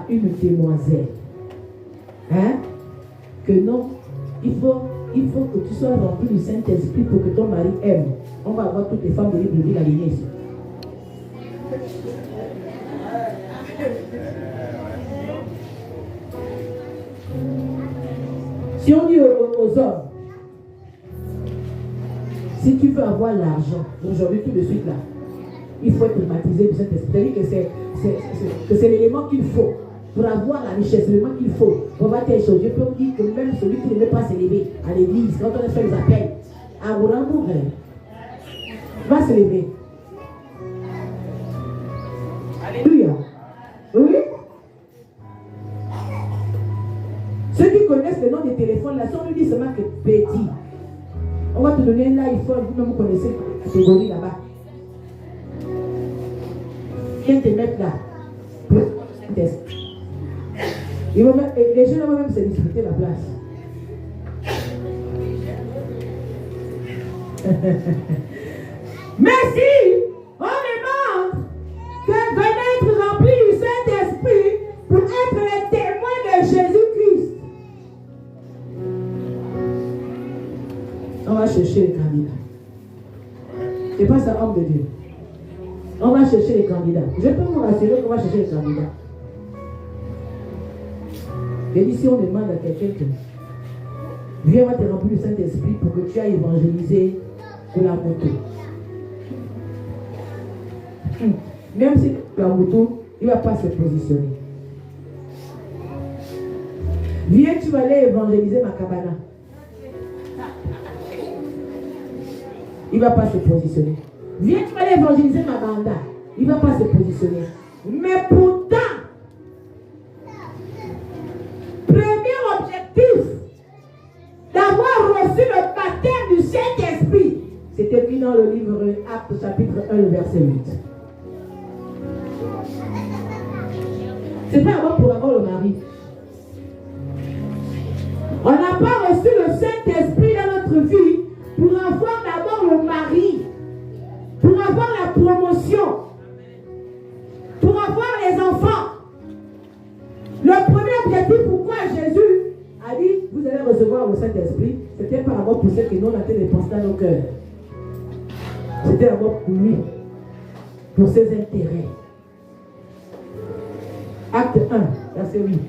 une demoiselle. Hein? Que non, il faut que tu sois rempli du Saint-Esprit pour que ton mari aime. On va avoir toutes les femmes de l'Église alignées ici. Si on dit aux hommes, si tu veux avoir l'argent, aujourd'hui tout de suite là, il faut être baptisé du Saint-Esprit. C'est-à-dire que c'est l'élément qu'il faut pour avoir la richesse, l'élément qu'il faut pour avoir telle chose. Je peux vous dire que même celui qui ne veut pas s'élever à l'église, quand on fait les appels, à Ourambourg, va s'élever. Alléluia. Oui. Ceux qui connaissent le nom des téléphones, là, si on lui dit seulement que petit, on va te donner un iPhone, vous-même vous connaissez la catégorie là-bas. Viens te mettre là. Pour le test. Les gens vont même se disputer la place. Mais si on demande que venez être rempli du Saint-Esprit pour être les témoins de Jésus-Christ, on va chercher les candidats. C'est pas ça, homme de Dieu. On va chercher les candidats. Je peux vous rassurer qu'on va chercher les candidats. Et ici, on demande à quelqu'un que viens, on va te remplir du Saint-Esprit pour que tu ailles évangéliser pour la moto. Même si la moto, il ne va pas se positionner. Viens, tu vas aller évangéliser ma cabana. Il ne va pas se positionner. Viens, tu vas aller évangéliser ma banda. Il ne va pas se positionner. Mais pourtant, premier objectif d'avoir reçu le baptême du Saint-Esprit, c'est écrit dans le livre Actes chapitre 1, verset 8. C'est pas avant pour avoir le mari. On n'a pas reçu le Saint-Esprit dans notre vie pour avoir d'abord le mari, pour avoir la promotion, pour avoir les enfants. Le premier objectif pourquoi Jésus a dit vous allez recevoir le Saint-Esprit, c'était par rapport pour ceux que nous on a été dépensés dans nos cœurs. C'était d'abord pour lui, pour ses intérêts. Acte 1, verset 8.